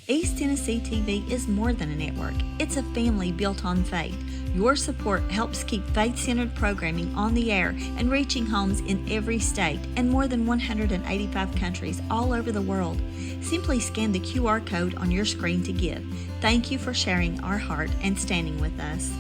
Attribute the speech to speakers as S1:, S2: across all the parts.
S1: East Tennessee TV is more than a network. It's a family built on faith. Your support helps keep faith-centered programming on the air and reaching homes in every state and more than 185 countries all over the world. Simply scan the QR code on your screen to give. Thank you for sharing our heart and standing with us.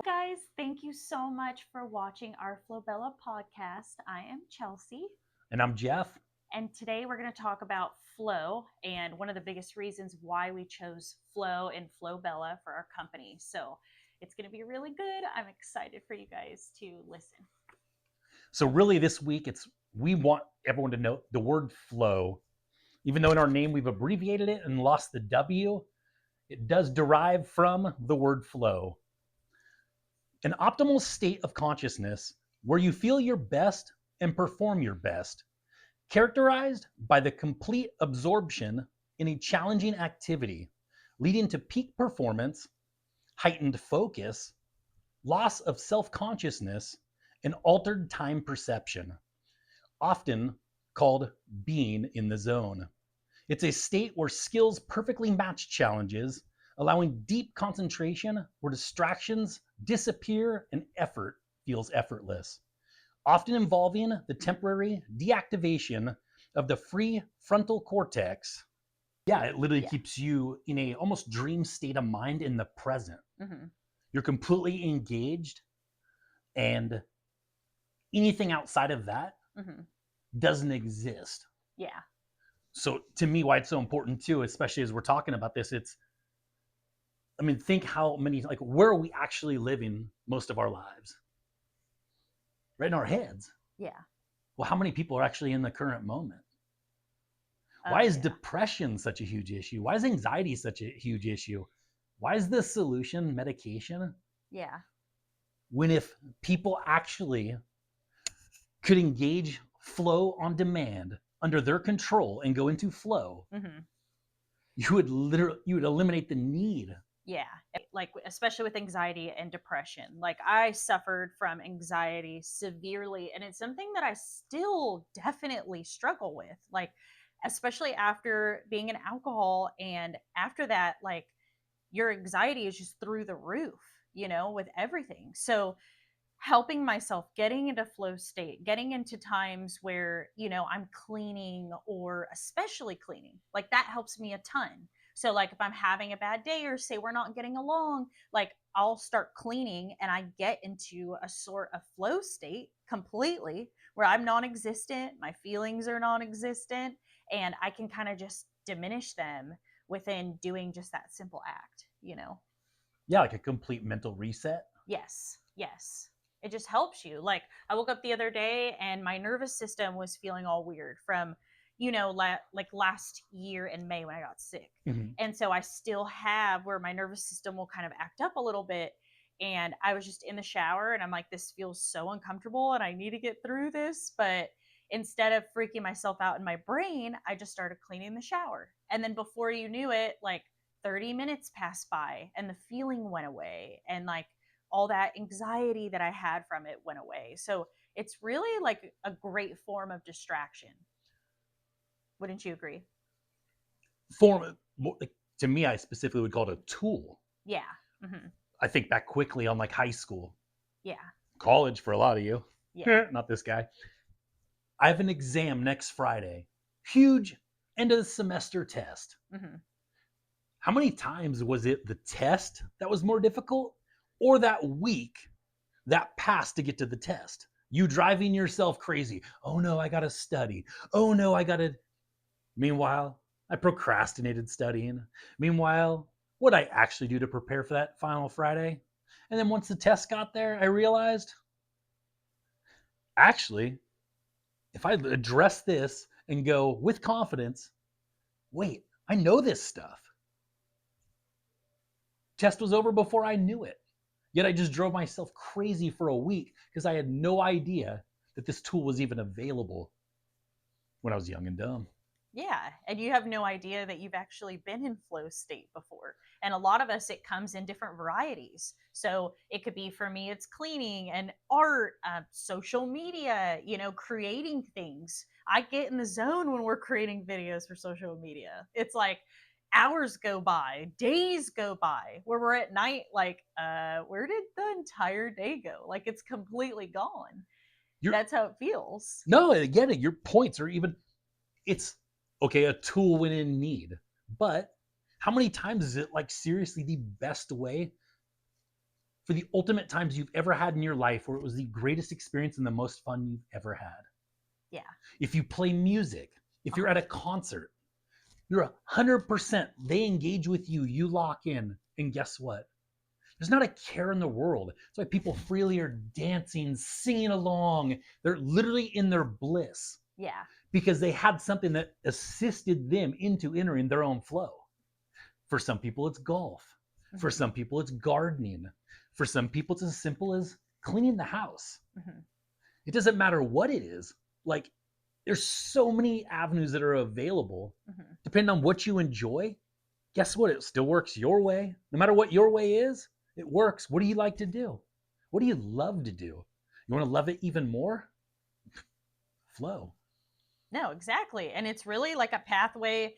S2: Guys, thank you so much for watching our Flobella podcast. I am Chelsea.
S3: And I'm Jeff.
S2: And today we're going to talk about flow and one of the biggest reasons why we chose flow and Flobella for our company. So it's going to be really good. I'm excited for you guys to listen.
S3: So really this week, we want everyone to know the word flow. Even though in our name we've abbreviated it and lost the W, it does derive from the word flow. An optimal state of consciousness where you feel your best and perform your best, characterized by the complete absorption in a challenging activity, leading to peak performance, heightened focus, loss of self-consciousness, and altered time perception, often called being in the zone. It's a state where skills perfectly match challenges, allowing deep concentration where distractions disappear and effort feels effortless, often involving the temporary deactivation of the prefrontal cortex. Yeah, it literally keeps you in a almost dream state of mind in the present.
S2: Mm-hmm.
S3: You're completely engaged, and anything outside of that doesn't exist.
S2: Yeah.
S3: So to me, why it's so important too, especially as we're talking about this, think how many, where are we actually living most of our lives? Right in our heads.
S2: Yeah.
S3: Well, how many people are actually in the current moment? Why is depression such a huge issue? Why is anxiety such a huge issue? Why is the solution medication?
S2: Yeah.
S3: When if people actually could engage flow on demand under their control and go into flow, you would eliminate the need.
S2: Yeah, like especially with anxiety and depression. Like I suffered from anxiety severely, and it's something that I still definitely struggle with. Like especially after being in alcohol, and after that, like your anxiety is just through the roof, with everything. So helping myself getting into flow state, getting into times where I'm cleaning, or especially cleaning, like that helps me a ton. So like if I'm having a bad day, or say we're not getting along, like I'll start cleaning and I get into a sort of flow state completely, where I'm non-existent, my feelings are non-existent, and I can kind of just diminish them within doing just that simple act.
S3: Yeah, like a complete mental reset.
S2: Yes, it just helps you. Like I woke up the other day and my nervous system was feeling all weird from like last year in May when I got sick. And so I still have where my nervous system will kind of act up a little bit, and I was just in the shower and I'm like, this feels so uncomfortable and I need to get through this. But instead of freaking myself out in my brain, I just started cleaning the shower, and then before you knew it, like 30 minutes passed by and the feeling went away, and like all that anxiety that I had from it went away. So it's really like a great form of distraction. Wouldn't you agree?
S3: To me, I specifically would call it a tool.
S2: Yeah.
S3: I think back quickly on like high school.
S2: Yeah.
S3: College for a lot of you.
S2: Yeah.
S3: Not this guy. I have an exam next Friday. Huge end of the semester test. How many times was it the test that was more difficult, or that week that passed to get to the test? You driving yourself crazy. Oh no, I gotta study. Oh no, I gotta. Meanwhile, I procrastinated studying. Meanwhile, what I actually do to prepare for that final Friday? And then once the test got there, I realized, actually, if I address this and go with confidence, wait, I know this stuff. Test was over before I knew it. Yet I just drove myself crazy for a week because I had no idea that this tool was even available when I was young and dumb.
S2: Yeah, and you have no idea that you've actually been in flow state before. And a lot of us, it comes in different varieties. So it could be, for me, it's cleaning and art, social media, creating things. I get in the zone when we're creating videos for social media. It's like hours go by, days go by, where we're at night, like, where did the entire day go? Like, it's completely gone.
S3: You're
S2: That's how it feels.
S3: no, again, your points are even it's okay, a tool when in need. But how many times is it like seriously the best way for the ultimate times you've ever had in your life where it was the greatest experience and the most fun you've ever had?
S2: Yeah.
S3: If you play music, if you're at a concert, you're 100%, they engage with you, you lock in, and guess what? There's not a care in the world. That's why people freely are dancing, singing along. They're literally in their bliss
S2: Yeah.
S3: because they had something that assisted them into entering their own flow. For some people, it's golf. For
S2: Mhm.
S3: some people, it's gardening. For some people, it's as simple as cleaning the house.
S2: Mhm.
S3: It doesn't matter what it is. Like, there's so many avenues that are available.
S2: Mhm.
S3: Depending on what you enjoy, guess what? It still works your way. No matter what your way is, it works. What do you like to do? What do you love to do? You want to love it even more? Flow.
S2: No, exactly. And it's really like a pathway.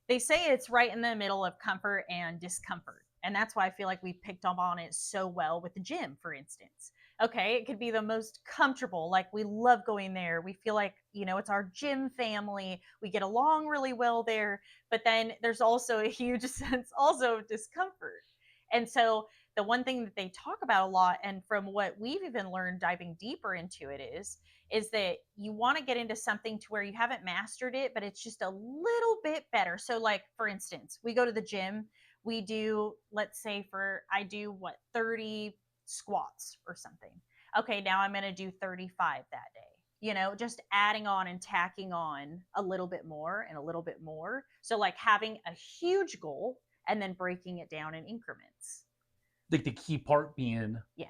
S2: They say it's right in the middle of comfort and discomfort. And that's why I feel like we picked up on it so well with the gym, for instance. Okay, it could be the most comfortable. Like, we love going there. We feel like, it's our gym family. We get along really well there. But then there's also a huge sense also of discomfort. And so the one thing that they talk about a lot, and from what we've even learned diving deeper into it, is that you want to get into something to where you haven't mastered it, but it's just a little bit better. So, like, for instance, we go to the gym, we do, let's say, I do what, 30 squats or something. Okay, now I'm going to do 35 that day. Just adding on and tacking on a little bit more and a little bit more. So, like, having a huge goal and then breaking it down in increments.
S3: Like the key part being
S2: Yeah.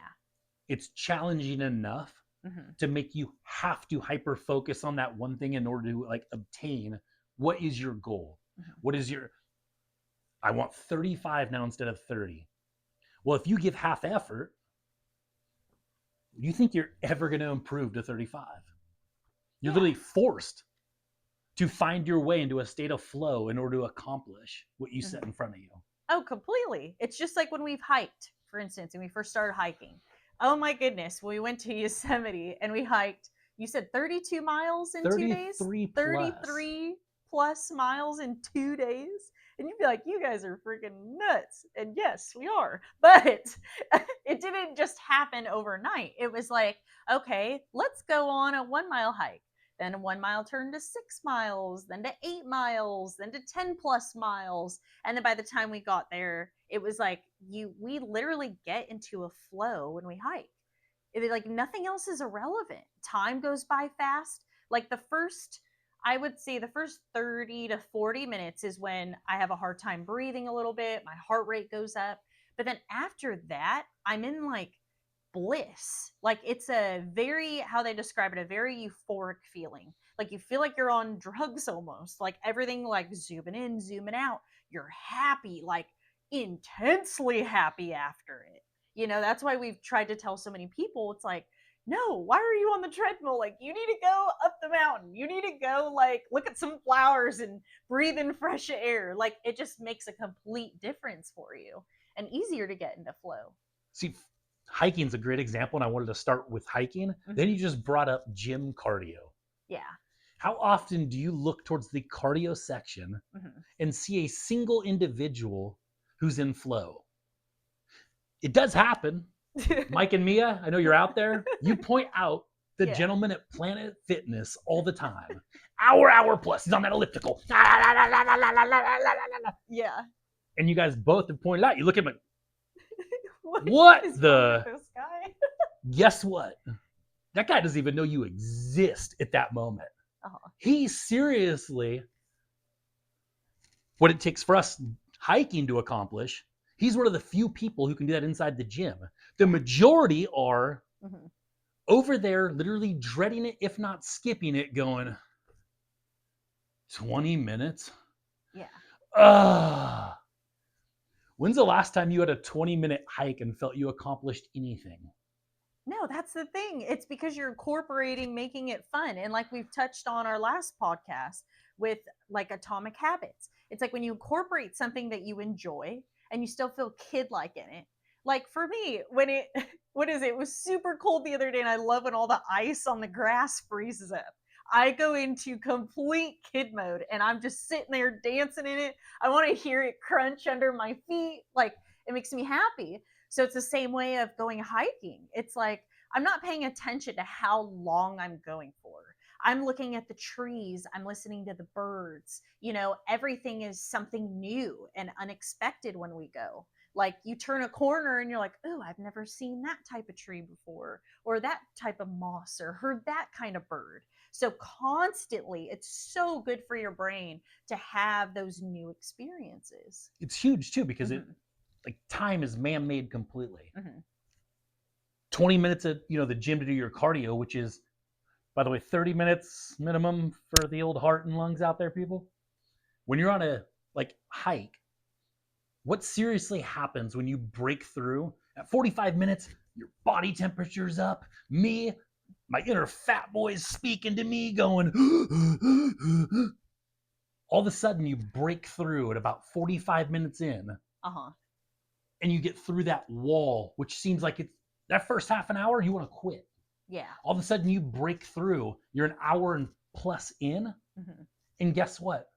S3: it's challenging enough
S2: Mm-hmm.
S3: to make you have to hyper focus on that one thing in order to like obtain what is your goal.
S2: Mm-hmm.
S3: What is your I want 35 now instead of 30. Well, if you give half effort, do you think you're ever going to improve to 35? You're
S2: Yeah.
S3: literally forced to find your way into a state of flow in order to accomplish what you set in front of you.
S2: Oh, completely. It's just like when we've hiked, for instance, and we first started hiking. Oh my goodness, we went to Yosemite and we hiked, you said 32 miles in 2 days?
S3: 33 plus.
S2: 33 plus miles in 2 days? And you'd be like, you guys are freaking nuts. And yes, we are. But it didn't just happen overnight. It was like, okay, let's go on a 1 mile hike. Then 1 mile turned to 6 miles, then to 8 miles, then to 10 plus miles. And then by the time we got there, it was like we literally get into a flow when we hike. Like, nothing else is irrelevant. Time goes by fast. Like, I would say the first 30 to 40 minutes is when I have a hard time breathing a little bit. My heart rate goes up. But then after that, I'm in like bliss. Like, it's how they describe it, a very euphoric feeling. Like, you feel like you're on drugs almost. Like, everything, like, zooming in, zooming out. You're happy, like intensely happy after it. That's why we've tried to tell so many people, it's like, no, why are you on the treadmill? Like, you need to go up the mountain. You need to go, like, look at some flowers and breathe in fresh air. Like, it just makes a complete difference for you and easier to get into flow.
S3: See, hiking's a great example, and I wanted to start with hiking.
S2: Mm-hmm.
S3: Then you just brought up gym cardio.
S2: Yeah.
S3: How often do you look towards the cardio section and see a single individual who's in flow? It does happen. Mike and Mia, I know you're out there. You point out the gentleman at Planet Fitness all the time. Hour plus. He's on that elliptical.
S2: Yeah.
S3: And you guys both have pointed out. You look at him. What the?
S2: This guy?
S3: Guess what? That guy doesn't even know you exist at that moment.
S2: Uh-huh.
S3: He seriously, what it takes for us hiking to accomplish, he's one of the few people who can do that inside the gym. The majority are
S2: Mhm.
S3: over there literally dreading it, if not skipping it, going 20 minutes.
S2: Yeah.
S3: Ugh. When's the last time you had a 20-minute hike and felt you accomplished anything?
S2: No, that's the thing. It's because you're incorporating making it fun. And like we've touched on our last podcast with like atomic habits. It's like when you incorporate something that you enjoy and you still feel kid-like in it. Like for me, when it what is it? It was super cold the other day and I love when all the ice on the grass freezes up. I go into complete kid mode and I'm just sitting there dancing in it. I want to hear it crunch under my feet. Like it makes me happy. So it's the same way of going hiking. It's like I'm not paying attention to how long I'm going for. I'm looking at the trees, I'm listening to the birds. Everything is something new and unexpected when we go. Like you turn a corner and you're like, oh, I've never seen that type of tree before, or that type of moss, or heard that kind of bird. So constantly, it's so good for your brain to have those new experiences.
S3: It's huge too because it
S2: Mhm.
S3: like time is man-made completely.
S2: Mhm.
S3: 20 minutes at the gym to do your cardio, which is, by the way, 30 minutes minimum for the old heart and lungs out there, people. When you're on a hike, what seriously happens when you break through at 45 minutes? Your body temperature's up. My inner fat boy is speaking to me, going. All of a sudden, you break through at about 45 minutes in,
S2: Uh-huh.
S3: and you get through that wall, which seems like it's that first half an hour you want to quit.
S2: Yeah.
S3: All of a sudden, you break through. You're an hour and plus in,
S2: Mhm.
S3: and guess what?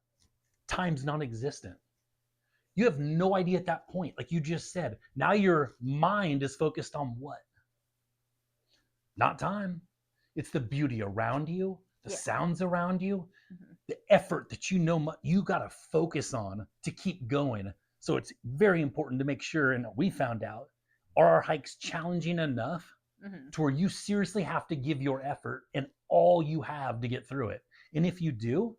S3: Time's non-existent. You have no idea at that point. Like you just said, now your mind is focused on what? Not time. It's the beauty around you, the
S2: Yeah.
S3: sounds around you,
S2: Mhm.
S3: the effort that you got to focus on to keep going. So it's very important to make sure, and we found out, are our hikes challenging enough
S2: Mhm.
S3: to where you seriously have to give your effort and all you have to get through it? And if you do,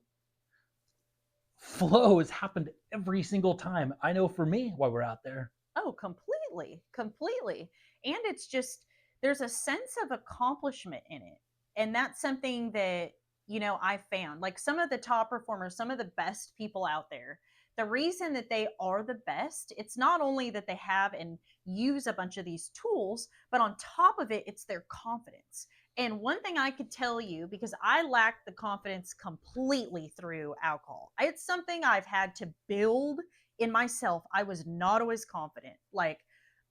S3: flow has happened every single time. I know for me while we're out there.
S2: Oh, completely, completely. And it's just there's a sense of accomplishment in it. And that's something that, I found. Like some of the top performers, some of the best people out there, the reason that they are the best, it's not only that they have and use a bunch of these tools, but on top of it, it's their confidence. And one thing I could tell you, because I lacked the confidence completely through alcohol, it's something I've had to build in myself. I was not always confident. Like,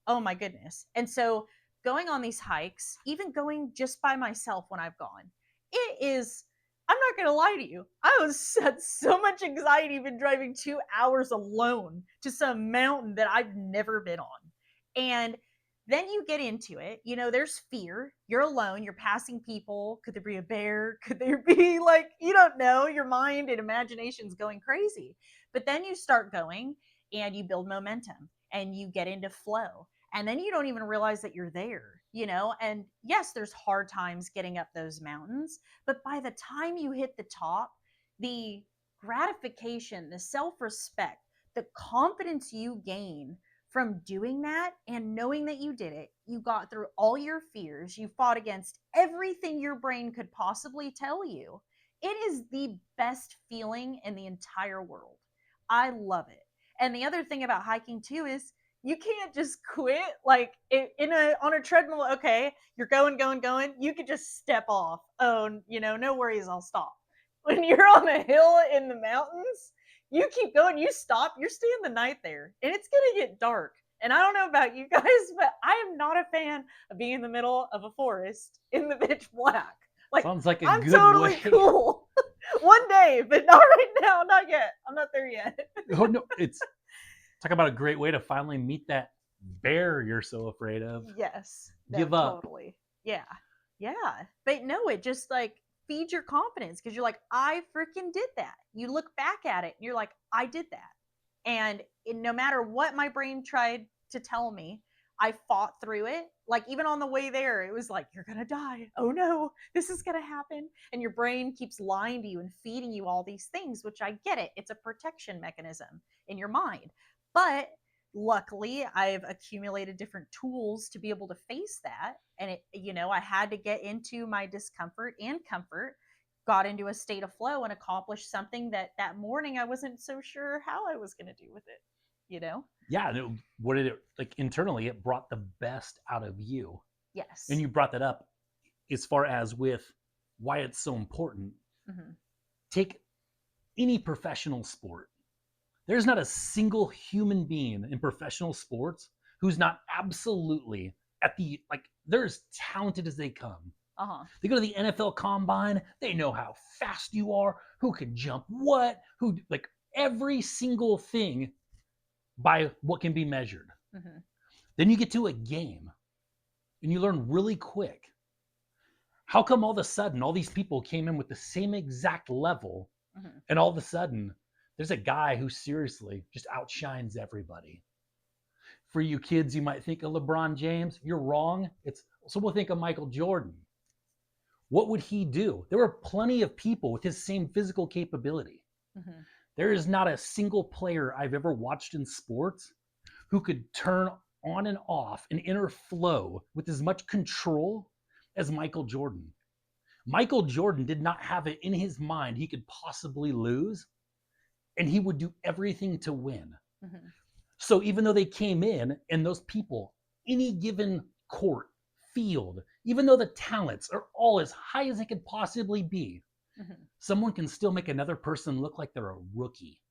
S2: oh my goodness. And so going on these hikes, even going just by myself when I've gone, it is, I'm not going to lie to you. I had so much anxiety even driving 2 hours alone to some mountain that I've never been on. And then you get into it, there's fear. You're alone, you're passing people. Could there be a bear? Could there be like, you don't know, your mind and imagination's going crazy. But then you start going and you build momentum and you get into flow. And then you don't even realize that you're there. And yes, there's hard times getting up those mountains, but by the time you hit the top, the gratification, the self respect, the confidence you gain from doing that and knowing that you did it, you got through all your fears, you fought against everything your brain could possibly tell you. It is the best feeling in the entire world. I love it. And the other thing about hiking too is you can't just quit like on a treadmill. Okay, you're going. You could just step off. Oh, no worries, I'll stop. When you're on a hill in the mountains, you keep going. You stop. You're staying the night there, and it's gonna get dark. And I don't know about you guys, but I am not a fan of being in the middle of a forest in the pitch black. Like
S3: Sounds like a
S2: I'm
S3: good
S2: totally
S3: way.
S2: cool. One day, but not right now. Not yet. I'm not there yet.
S3: Oh no, it's talk about a great way to finally meet that bear you're so afraid of.
S2: Yes. No,
S3: Give up.
S2: totally. Yeah. Yeah. But no, it just like feeds your confidence because you're like, I freaking did that. You look back at it and you're like, I did that. And no matter what my brain tried to tell me, I fought through it. Like even on the way there, it was like, you're going to die. Oh no, this is going to happen. And your brain keeps lying to you and feeding you all these things, which I get it. It's a protection mechanism in your mind. But luckily I've accumulated different tools to be able to face that. And I had to get into my discomfort and comfort, got into a state of flow and accomplished something that morning I wasn't so sure how I was going to do with it.
S3: Yeah. What did it like internally? It brought the best out of you.
S2: Yes.
S3: And you brought that up as far as with why it's so important.
S2: Mm-hmm.
S3: Take any professional sport. There's not a single human being in professional sports who's not absolutely they're as talented as they come. They go to the NFL combine, they know how fast you are, who can jump what, who like every single thing by what can be measured.
S2: Mm-hmm.
S3: Then you get to a game and you learn really quick. How come all of a sudden all these people came in with the same exact level,
S2: Mm-hmm.
S3: and all of a sudden there's a guy who seriously just outshines everybody? For you kids, you might think of LeBron James. You're wrong. So we'll think of Michael Jordan. What would he do? There were plenty of people with his same physical capability.
S2: Mm-hmm.
S3: There is not a single player I've ever watched in sports who could turn on and off an inner flow with as much control as Michael Jordan. Michael Jordan did not have it in his mind he could possibly lose, and he would do everything to win.
S2: Mm-hmm.
S3: So even though they came in and those people, any given court, field, even though the talents are all as high as they could possibly be,
S2: Mm-hmm.
S3: someone can still make another person look like they're a rookie.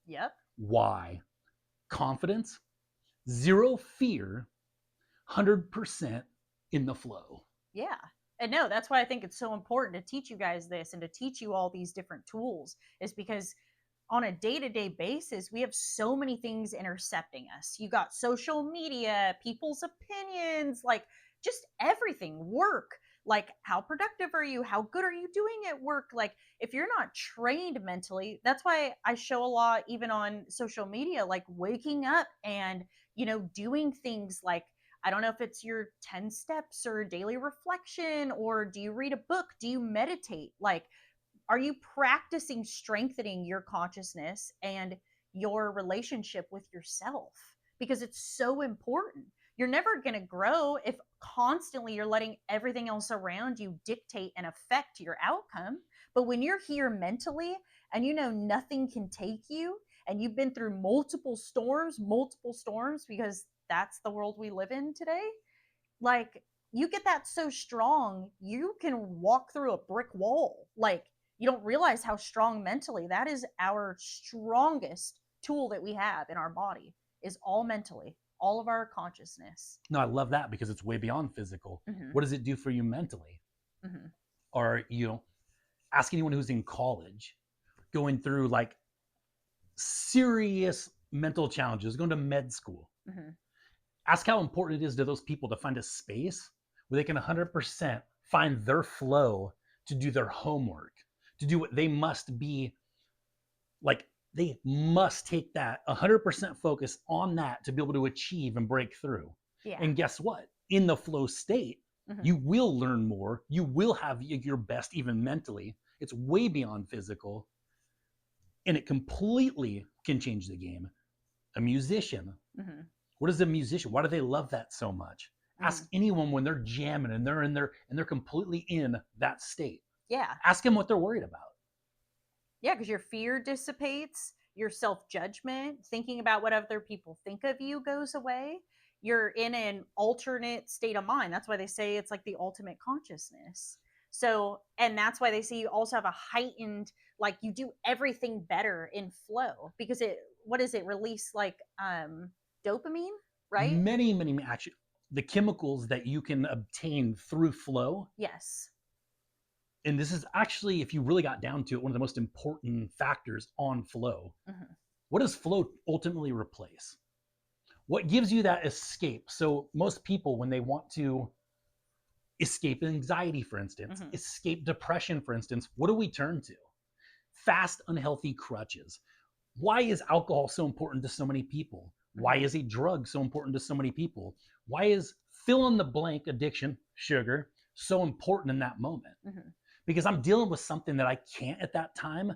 S2: Yep.
S3: Why? Confidence, zero fear, 100% in the flow.
S2: Yeah. And no, that's why I think it's so important to teach you guys this and to teach you all these different tools, is because on a day-to-day basis, we have so many things intercepting us. You got social media, people's opinions, like just everything, work. Like, how productive are you? How good are you doing at work? Like, if you're not trained mentally, that's why I show a lot, even on social media, like waking up and, doing things like, I don't know if it's your 10 steps or daily reflection, or do you read a book? Do you meditate? Like, are you practicing strengthening your consciousness and your relationship with yourself? Because it's so important. You're never going to grow if constantly you're letting everything else around you dictate and affect your outcome. But when you're here mentally and nothing can take you, and you've been through multiple storms, because that's the world we live in today, like, you get that so strong, you can walk through a brick wall. Like, you don't realize how strong mentally. That is our strongest tool that we have in our body, is all mentally, all of our consciousness.
S3: No, I love that because it's way beyond physical.
S2: Mm-hmm.
S3: What does it do for you mentally?
S2: Mm-hmm.
S3: Or, ask anyone who's in college, going through like serious mental challenges, going to med school.
S2: Mm-hmm.
S3: Ask how important it is to those people to find a space where they can 100% find their flow to do their homework, to do what they must be. Like, they must take that 100% focus on that to be able to achieve and break through.
S2: Yeah.
S3: And guess what? In the flow state,
S2: Mm-hmm.
S3: you will learn more. You will have your best, even mentally. It's way beyond physical. And it completely can change the game. A musician.
S2: Mm-hmm.
S3: What is a musician? Why do they love that so much?
S2: Mm-hmm.
S3: Ask anyone when they're jamming and they're in there and they're completely in that state.
S2: Yeah.
S3: Ask them what they're worried about.
S2: Yeah, because your fear dissipates, your self-judgment, thinking about what other people think of you goes away. You're in an alternate state of mind. That's why they say it's like the ultimate consciousness. So, and that's why they say you also have a heightened, like, you do everything better in flow, because release like dopamine, right?
S3: Many, actually, the chemicals that you can obtain through flow.
S2: Yes.
S3: And this is actually, if you really got down to it, one of the most important factors on flow.
S2: Mm-hmm.
S3: What does flow ultimately replace? What gives you that escape? So most people, when they want to escape anxiety, for instance,
S2: Mm-hmm.
S3: escape depression, for instance, what do we turn to? Fast, unhealthy crutches. Why is alcohol so important to so many people?
S2: Mm-hmm.
S3: Why is a drug so important to so many people? Why is fill in the blank addiction, sugar, so important in that moment?
S2: Mm-hmm.
S3: Because I'm dealing with something that I can't at that time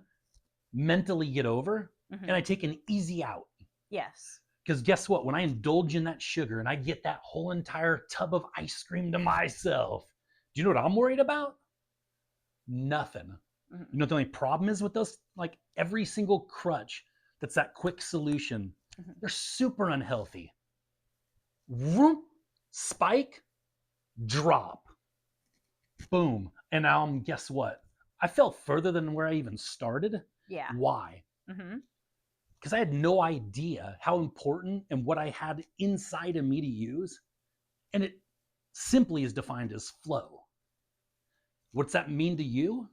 S3: mentally get over,
S2: Mm-hmm.
S3: and I take an easy out.
S2: Yes.
S3: Because guess what? When I indulge in that sugar and I get that whole entire tub of ice cream to myself, do you know what I'm worried about? Nothing.
S2: Mhm.
S3: You know what the only problem is with those? Like every single crutch that's that quick solution,
S2: Mhm.
S3: they're super unhealthy. Vroom, spike, drop, boom. And guess what? I fell further than where I even started.
S2: Yeah.
S3: Why?
S2: Mhm.
S3: Because I had no idea how important and what I had inside of me to use. And it simply is defined as flow. What's that mean to you?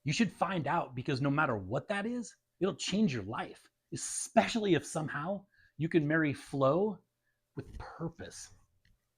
S3: You should find out, because no matter what that is, it'll change your life, especially if somehow you can marry flow with purpose.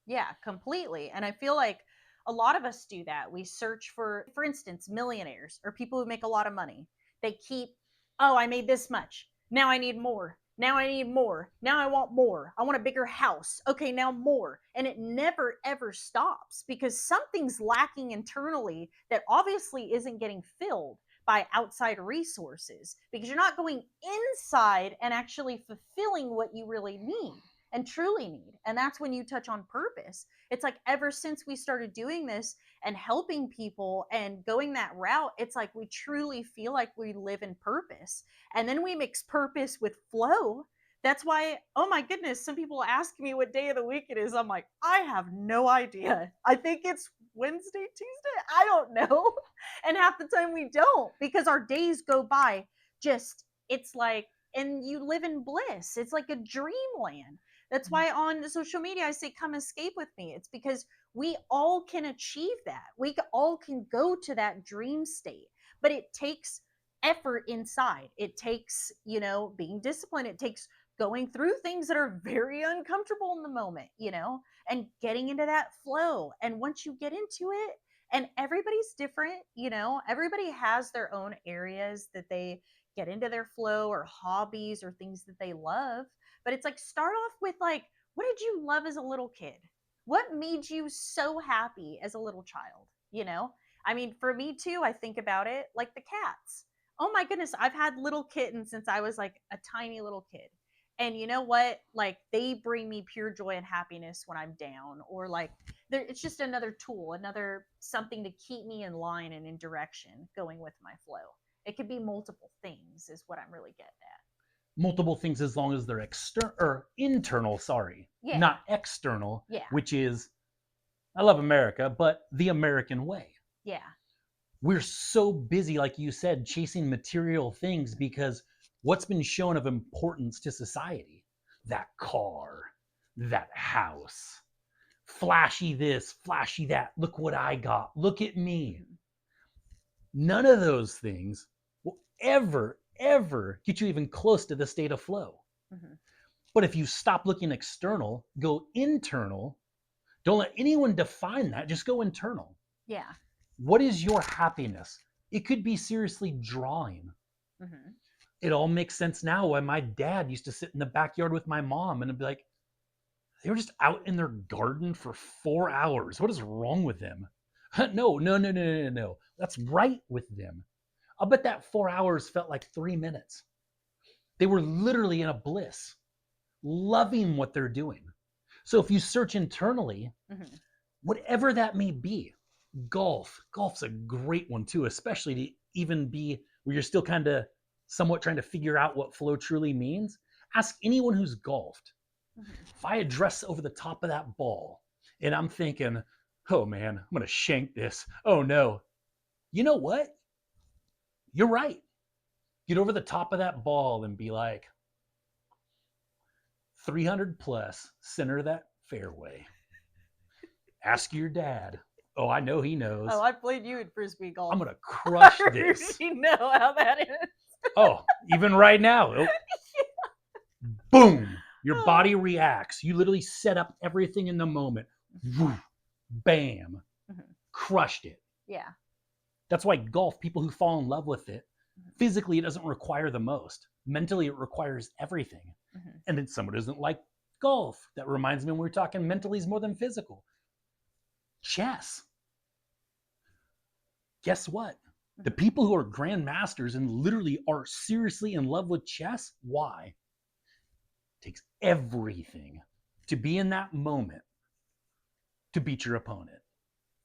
S2: Yeah, completely. And I feel like a lot of us do that. We search for instance, millionaires or people who make a lot of money. They keep, oh, I made this much. Now I need more. Now I need more. Now I want more. I want a bigger house. Okay, now more. And it never ever stops because something's lacking internally that obviously isn't getting filled by outside resources because you're not going inside and actually fulfilling what you really need and truly need. And that's when you touch on purpose. It's like ever since we started doing this and helping people and going that route, it's like we truly feel like we live in purpose. And then we mix purpose with flow. That's why, oh my goodness, some people ask me what day of the week it is. I'm like, I have no idea. I think it's Wednesday, Tuesday. I don't know. And half the time we don't because our days go by just, it's like, and you live in bliss. It's like a dreamland. That's why on social media I say, come escape with me. It's because we all can achieve that. We all can go to that dream state, but it takes effort inside. It takes, being disciplined. It takes going through things that are very uncomfortable in the moment, and getting into that flow. And once you get into it, and everybody's different, everybody has their own areas that they get into their flow or hobbies or things that they love. But it's like, start off with like, what did you love as a little kid? What made you so happy as a little child? I mean, for me too, I think about it like the cats. Oh my goodness, I've had little kittens since I was like a tiny little kid. And you know what? Like, they bring me pure joy and happiness when I'm down, or like, it's just another tool, another something to keep me in line and in direction going with my flow. It could be multiple things, is what I'm really getting at.
S3: Multiple things as long as they're external or internal, sorry,
S2: Yeah.
S3: not external,
S2: Yeah.
S3: which is, I love America, but the American way.
S2: Yeah.
S3: We're so busy, like you said, chasing material things because what's been shown of importance to society? That car, that house, flashy this, flashy that. Look what I got. Look at me. None of those things will ever get you even close to the state of flow.
S2: Mm-hmm.
S3: But if you stop looking external, go internal, don't let anyone define that, just go internal.
S2: Yeah.
S3: What is your happiness? It could be seriously drawing.
S2: Mm-hmm.
S3: It all makes sense now why my dad used to sit in the backyard with my mom and it'd be like, they were just out in their garden for 4 hours. What is wrong with them? No. That's right with them. I'll bet that 4 hours felt like 3 minutes. They were literally in a bliss, loving what they're doing. So if you search internally,
S2: Mm-hmm.
S3: whatever that may be, golf's a great one too, especially to even be where you're still kind of somewhat trying to figure out what flow truly means. Ask anyone who's golfed.
S2: Mm-hmm.
S3: If I address over the top of that ball and I'm thinking, oh man, I'm going to shank this. Oh no. You know what? You're right. Get over the top of that ball and be like, 300 plus, center that fairway. Ask your dad. Oh, I know he knows.
S2: Oh, I played you in frisbee golf.
S3: I'm going to crush
S2: I
S3: this.
S2: already know how that is.
S3: Oh, even right now. Oh, boom. Your body reacts. You literally set up everything in the moment. Woo, bam.
S2: Mm-hmm.
S3: Crushed it.
S2: Yeah.
S3: That's why golf, people who fall in love with it, physically, it doesn't require the most. Mentally, it requires everything.
S2: Mm-hmm.
S3: And then someone doesn't like golf. That reminds me when we were talking mentally is more than physical. Chess. Guess what? The people who are grandmasters and literally are seriously in love with chess, why? takes everything to be in that moment to beat your opponent.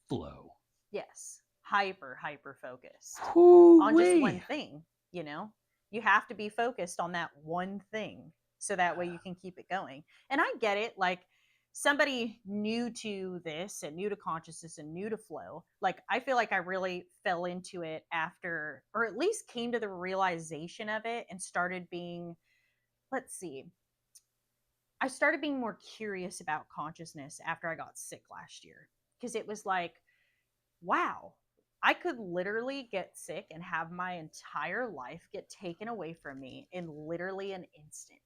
S3: Flow.
S2: Yes. Hyper focused on just
S3: Hoo-wee.
S2: one thing, you know? You have to be focused on that one thing so that way you can keep it going. And I get it, like somebody new to this and new to consciousness and new to flow, like I feel like I really fell into it after, or at least came to the realization of it and started being, let's see, I started being more curious about consciousness after I got sick last year because it was like, wow, I could literally get sick and have my entire life get taken away from me in literally an instant.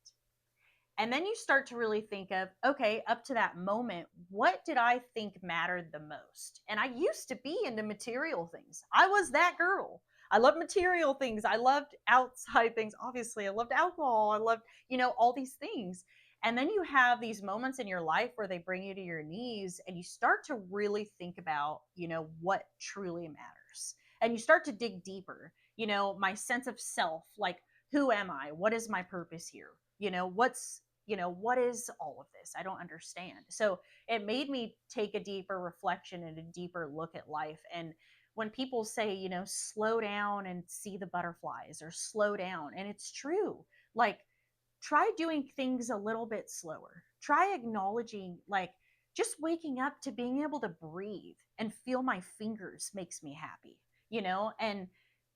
S2: And then you start to really think of, okay, up to that moment, what did I think mattered the most? And I used to be into material things. I was that girl. I loved material things. I loved outside things. Obviously, I loved alcohol. I loved, all these things. And then you have these moments in your life where they bring you to your knees and you start to really think about, what truly matters. And you start to dig deeper, my sense of self, like, who am I? What is my purpose here? What is all of this? I don't understand. So it made me take a deeper reflection and a deeper look at life. And when people say, slow down and see the butterflies or slow down, and it's true, like try doing things a little bit slower. Try acknowledging, like, just waking up to being able to breathe and feel my fingers makes me happy, and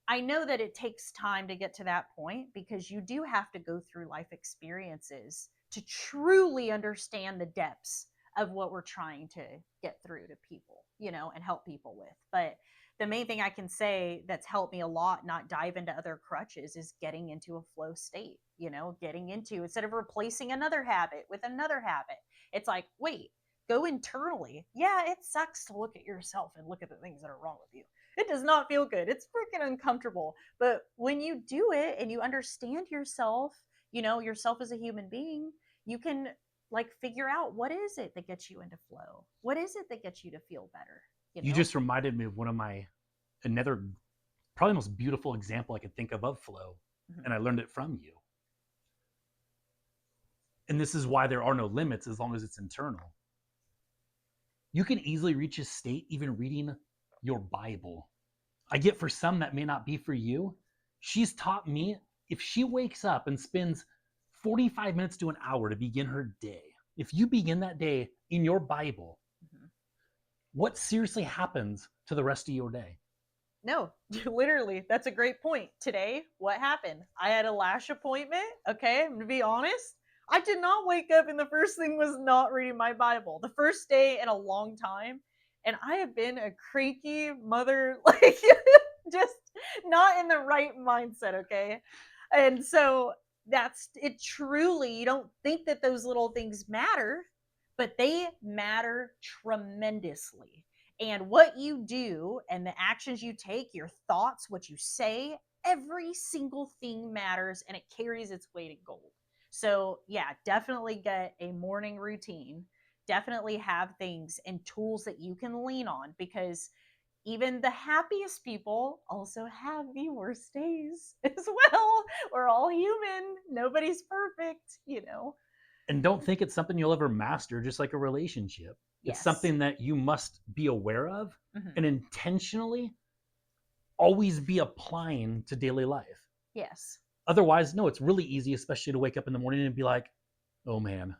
S2: I know that it takes time to get to that point because you do have to go through life experiences to truly understand the depths of what we're trying to get through to people, and help people with. But the main thing I can say that's helped me a lot, not dive into other crutches, is getting into a flow state, getting into, instead of replacing another habit with another habit, it's like, wait, go internally. Yeah, it sucks to look at yourself and look at the things that are wrong with you. It does not feel good. It's freaking uncomfortable. But when you do it and you understand yourself, yourself as a human being, you can like figure out what is it that gets you into flow? What is it that gets you to feel better?
S3: You just reminded me of another, probably most beautiful example I could think of flow.
S2: Mhm.
S3: And I learned it from you. And this is why there are no limits as long as it's internal. You can easily reach a state even reading your Bible. I get for some that may not be for you. She's taught me if she wakes up and spends 45 minutes to an hour to begin her day, if you begin that day in your Bible,
S2: Mhm.
S3: what seriously happens to the rest of your day?
S2: No, literally, that's a great point. Today, what happened? I had a lash appointment. Okay, I'm gonna be honest. I did not wake up and the first thing was not reading my Bible. The first day in a long time. And I have been a cranky mother, like just not in the right mindset, okay? And so that's it. Truly, you don't think that those little things matter, but they matter tremendously. And what you do and the actions you take, your thoughts, what you say, every single thing matters and it carries its weight in gold. So, yeah, definitely get a morning routine. Definitely have things and tools that you can lean on because even the happiest people also have the worst days as well. We're all human. Nobody's perfect.
S3: And don't think it's something you'll ever master, just like a relationship. It's
S2: Yes.
S3: something that you must be aware of
S2: Mhm.
S3: and intentionally always be applying to daily life.
S2: Yes.
S3: Otherwise, no, it's really easy, especially to wake up in the morning and be like, oh man,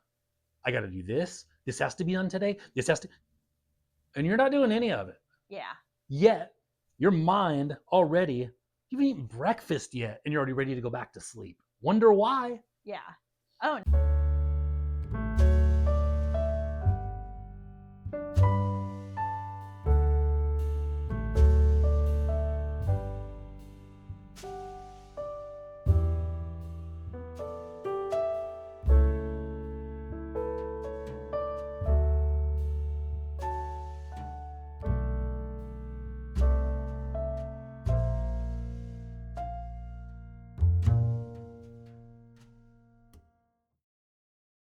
S3: I got to do this. This has to be done today. This has to, and you're not doing any of it.
S2: Yeah.
S3: Yet, your mind already, you haven't eaten breakfast yet, and you're already ready to go back to sleep. Wonder why?
S2: Yeah. Oh,